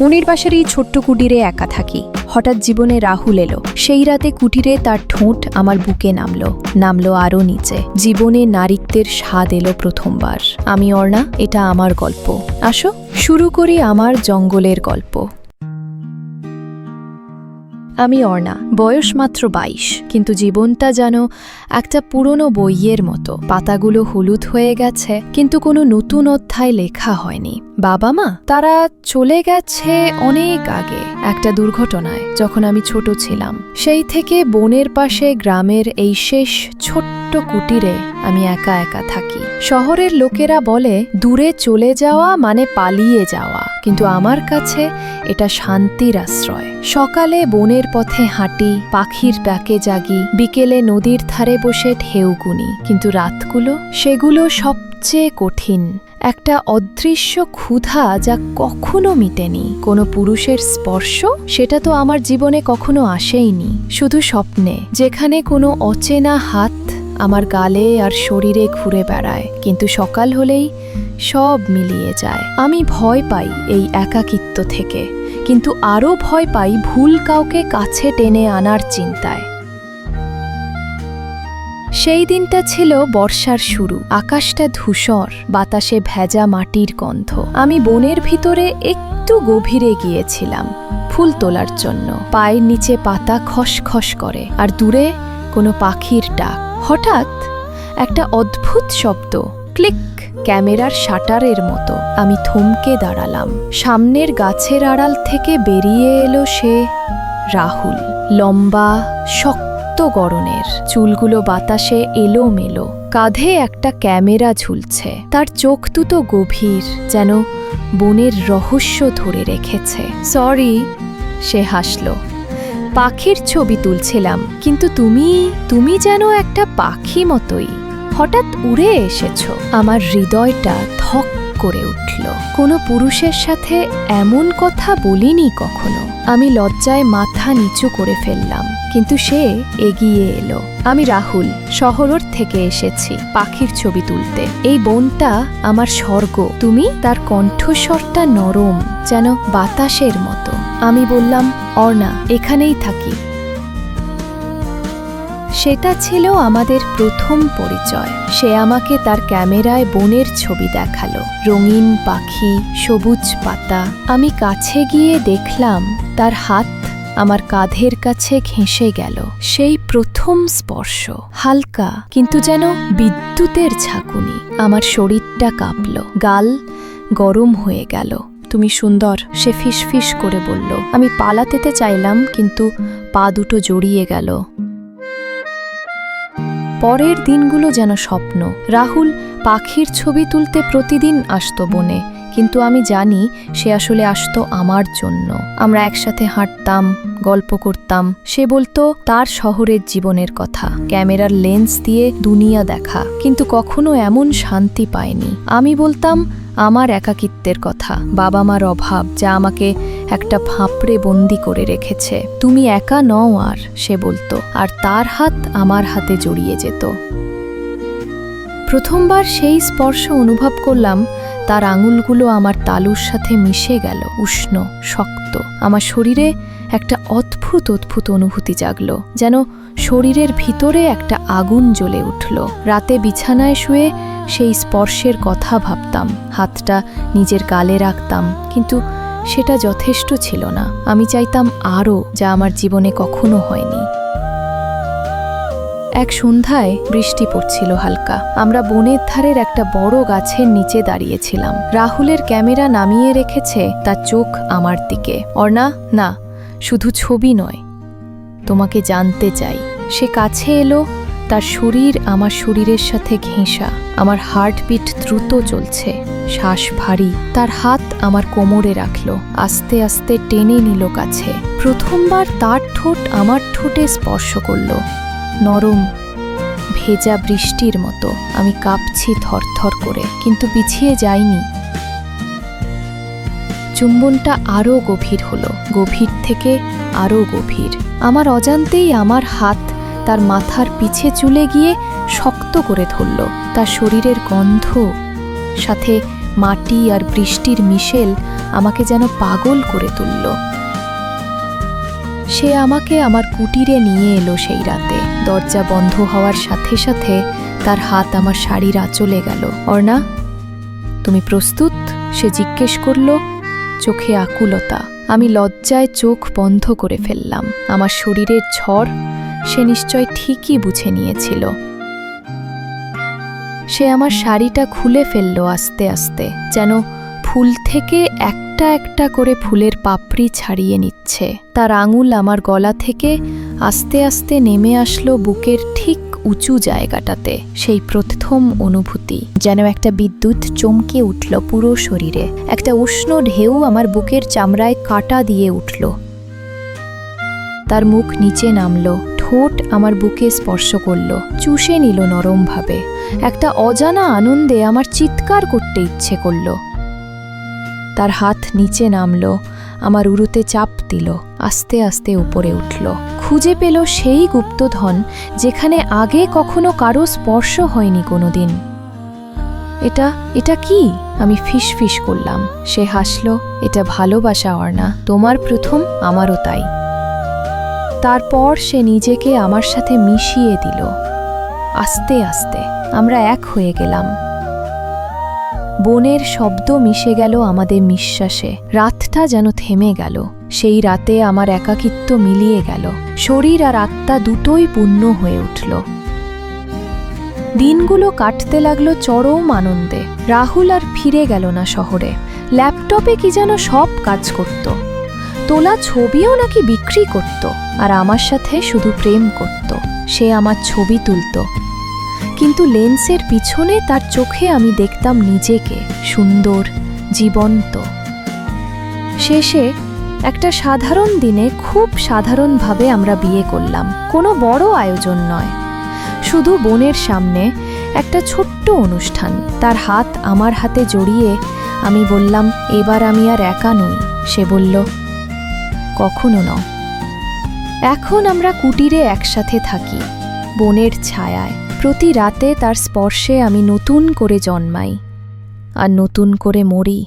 মনির বাসার এই ছোট্ট কুটিরে একা থাকি। হঠাৎ জীবনে রাহুল এলো। সেই রাতে কুটিরে তার ঠোঁট আমার বুকে নামলো আরও নিচে। জীবনে নারীত্বের স্বাদ এলো প্রথমবার। আমি অর্ণা, এটা আমার গল্প। আসো শুরু করি আমার জঙ্গলের গল্প। আমি অর্ণা, বয়স মাত্র ২২, কিন্তু জীবনটা যেন একটা পুরনো বইয়ের মতো। পাতাগুলো হলুদ হয়ে গেছে, কিন্তু কোনো নতুন অধ্যায় লেখা হয়নি। বাবা মা তারা চলে গেছে অনেক আগে, একটা দুর্ঘটনায়, যখন আমি ছোট ছিলাম। সেই থেকে বনের পাশে গ্রামের এই শেষ ছোট্ট কুটিরে আমি একা একা থাকি। শহরের লোকেরা বলে দূরে চলে যাওয়া মানে পালিয়ে যাওয়া, কিন্তু আমার কাছে এটা শান্তির আশ্রয়। সকালে বনের পথে হাঁটি, পাখির ডাকে জাগি, বিকেলে নদীর ধারে বসে ঢেউ গুনি, কিন্তু রাতগুলো, সেগুলো সবচেয়ে কঠিন। একটা অদৃশ্য ক্ষুধা যা কখনো মিটেনি। কোনো পুরুষের স্পর্শ, সেটা তো আমার জীবনে কখনো আসেইনি, শুধু স্বপ্নে, যেখানে কোনো অচেনা হাত আমার গালে আর শরীরে ঘুরে বেড়ায়। কিন্তু সকাল হলেই সব মিলিয়ে যায়। আমি ভয় পাই এই একাকিত্ব থেকে, কিন্তু আরও ভয় পাই ভুল কাউকে কাছে টেনে আনার চিন্তায়। সেই দিনটা ছিল বর্ষার শুরু। আকাশটা ধূসর, বাতাসে ভেজা মাটির গন্ধ। আমি বনের ভিতরে একটু গভীরে গিয়েছিলাম ফুল তোলার জন্য। পায়ের নিচে পাতা খসখস করে, আর দূরে কোনো পাখির ডাক। হঠাৎ একটা অদ্ভুত শব্দ, ক্লিক, ক্যামেরার শাটারের মতো। আমি থমকে দাঁড়ালাম। সামনের গাছের আড়াল থেকে বেরিয়ে এলো সে রাহুল। লম্বা, শক্ত গড়নের, চুলগুলো বাতাসে এলোমেলো, কাঁধে একটা ক্যামেরা ঝুলছে। তার চোখ দুটো গভীর, যেন বনের রহস্য ধরে রেখেছে। সরি, সে হাসল। পাখির ছবি তুলছিলাম, কিন্তু তুমি যেন একটা পাখি মতোই হঠাৎ উড়ে এসেছো। আমার হৃদয়টা ধক করে উঠল। কোনো পুরুষের সাথে এমন কথা বলিনি কখনো। আমি লজ্জায় মাথা নিচু করে ফেললাম, কিন্তু সে এগিয়ে এলো। আমি রাহুল, শহর থেকে এসেছি পাখির ছবি তুলতে। এই বনটা আমার স্বর্গ। তুমি? তার কণ্ঠস্বরটা নরম, যেন বাতাসের মতো। আমি বললাম, অর্ণা, এখানেই থাকি। সেটা ছিল আমাদের প্রথম পরিচয়। সে আমাকে তার ক্যামেরায় বনের ছবি দেখালো, রঙিন পাখি, সবুজ পাতা। আমি কাছে গিয়ে দেখলাম তার হাত আমার কাঁধের কাছে ঘেঁষে গেল। সেই প্রথম স্পর্শ, হালকা, কিন্তু যেন বিদ্যুতের ঝাঁকুনি। আমার শরীরটা কাঁপল, গাল গরম হয়ে গেল। তুমি সুন্দর, সে ফিসফিস করে বলল। আমি পালাতে চাইলাম, কিন্তু পা দুটো জড়িয়ে গেল। পরের দিনগুলো যেন স্বপ্ন। রাহুল পাখির ছবি তুলতে প্রতিদিন আসতো বনে, কিন্তু আমি জানি সে আসলে আসতো আমার জন্য। আমরা একসাথে হাঁটতাম, গল্প করতাম। সে বলতো তার শহরের জীবনের কথা, ক্যামেরার লেন্স দিয়ে দুনিয়া দেখা, কিন্তু কখনো এমন শান্তি পায়নি। আমি বলতাম আমার একাকিত্বের কথা, বাবা মার অভাব যা আমাকে একটা ফাঁপড়ে বন্দি করে রেখেছে। তুমি একা নও আর, সে বলতো, আর তার হাত আমার হাতে জড়িয়ে যেত। প্রথমবার সেই স্পর্শ অনুভব করলাম। তার আঙুলগুলো আমার তালুর সাথে মিশে গেল, উষ্ণ, শক্ত। আমার শরীরে একটা অদ্ভুত অনুভূতি জাগলো, যেন শরীরের ভিতরে একটা আগুন জ্বলে উঠল। রাতে বিছানায় শুয়ে সেই স্পর্শের কথা ভাবতাম, হাতটা নিজের গালে রাখতাম, কিন্তু সেটা যথেষ্ট ছিল না। আমি চাইতাম আরও, যা আমার জীবনে কখনো হয়নি। এক সন্ধ্যায় বৃষ্টি পড়ছিল হালকা। আমরা বনের ধারের একটা বড় গাছের নিচে দাঁড়িয়েছিলাম। রাহুলের ক্যামেরা নামিয়ে রেখেছে, তার চোখ আমার দিকে। অর্ণা, না, শুধু ছবি নয়, তোমাকে জানতে চাই। সে কাছে এলো, তার শরীর আমার শরীরের সাথে ঘেঁষা। আমার হার্টবিট দ্রুত চলছে, শ্বাস ভারী। তার হাত আমার কোমরে রাখল, আস্তে আস্তে টেনে নিল কাছে। প্রথমবার তার ঠোঁট আমার ঠোঁটে স্পর্শ করল, নরম, ভেজা বৃষ্টির মতো। আমি কাঁপছি থরথর করে, কিন্তু পিছিয়ে যাইনি। চুম্বনটা আরও গভীর হলো, গভীর থেকে আরও গভীর। আমার অজান্তেই আমার হাত তার মাথার পিছে চুলে গিয়ে শক্ত করে ধরল। তার শরীরের গন্ধ, সাথে মাটি আর বৃষ্টির মিশেল আমাকে যেন পাগল করে তুলল। সে আমাকে আমার কুটিরে নিয়ে এলো সেই রাতে। দরজা বন্ধ হওয়ার সাথে সাথে তার হাত আমার শাড়ির আঁচলে গেল। অর্ণা, তুমি প্রস্তুত? সে জিজ্ঞেস করল, চোখে আকুলতা। আমি লজ্জায় চোখ বন্ধ করে ফেললাম। আমার শরীরের ঝড় সে নিশ্চয় ঠিকই বুঝে নিয়েছিল। সে আমার শাড়িটা খুলে ফেলল আস্তে আস্তে, যেন ফুল থেকে একটা একটা করে ফুলের পাপড়ি ছাড়িয়ে নিচ্ছে। তার আঙুল আমার গলা থেকে আস্তে আস্তে নেমে আসলো বুকের ঠিক উঁচু জায়গাটাতে। সেই প্রথম অনুভূতি, যেন একটা বিদ্যুৎ চমকে উঠল পুরো শরীরে। একটা উষ্ণ ঢেউ আমার বুকের চামড়ায় কাটা দিয়ে উঠল। তার মুখ নিচে নামল, ঠোঁট আমার বুকে স্পর্শ করল, চুষে নিল নরমভাবে। একটা অজানা আনন্দে আমার চিৎকার করতে ইচ্ছে করল। তার হাত নিচে নামল, আমার উরুতে চাপ দিল, আস্তে আস্তে উপরে উঠল। খুঁজে পেল সেই গুপ্তধন যেখানে আগে কখনো কারো স্পর্শ হয়নি কোনোদিন। এটা কি? আমি ফিসফিস করলাম। সে হাসল, এটা ভালোবাসা অর্ণা, তোমার প্রথম, আমারও তাই। তারপর সে নিজেকে আমার সাথে মিশিয়ে দিল। আস্তে আস্তে আমরা এক হয়ে গেলাম। বনের শব্দ মিশে গেল আমাদের নিঃশ্বাসে। রাতটা যেন থেমে গেল। সেই রাতে আমার একাকিত্ব মিলিয়ে গেল। শরীর আর আত্মা দুটোই পূর্ণ হয়ে উঠল। দিনগুলো কাটতে লাগলো চরম আনন্দে। রাহুল আর ফিরে গেল না শহরে। ল্যাপটপে কি যেন সব কাজ করত। তোলা ছবিও নাকি বিক্রি করত, আর আমার সাথে শুধু প্রেম করত। সে আমার ছবি তুলত, কিন্তু লেন্সের পিছনে তার চোখে আমি দেখতাম নিজেকে, সুন্দর, জীবন্ত। শেষে একটা সাধারণ দিনে খুব সাধারণভাবে আমরা বিয়ে করলাম। কোনো বড় আয়োজন নয়, শুধু বোনের সামনে একটা ছোট্ট অনুষ্ঠান। তার হাত আমার হাতে জড়িয়ে আমি বললাম, এবার আমি আর একা নই। সে বলল, কখনো নও। এখন আমরা কুটিরে একসাথে থাকি, বনের ছায়ায়। প্রতি রাতে তার স্পর্শে আমি নতুন করে জন্মাই আর নতুন করে মরি।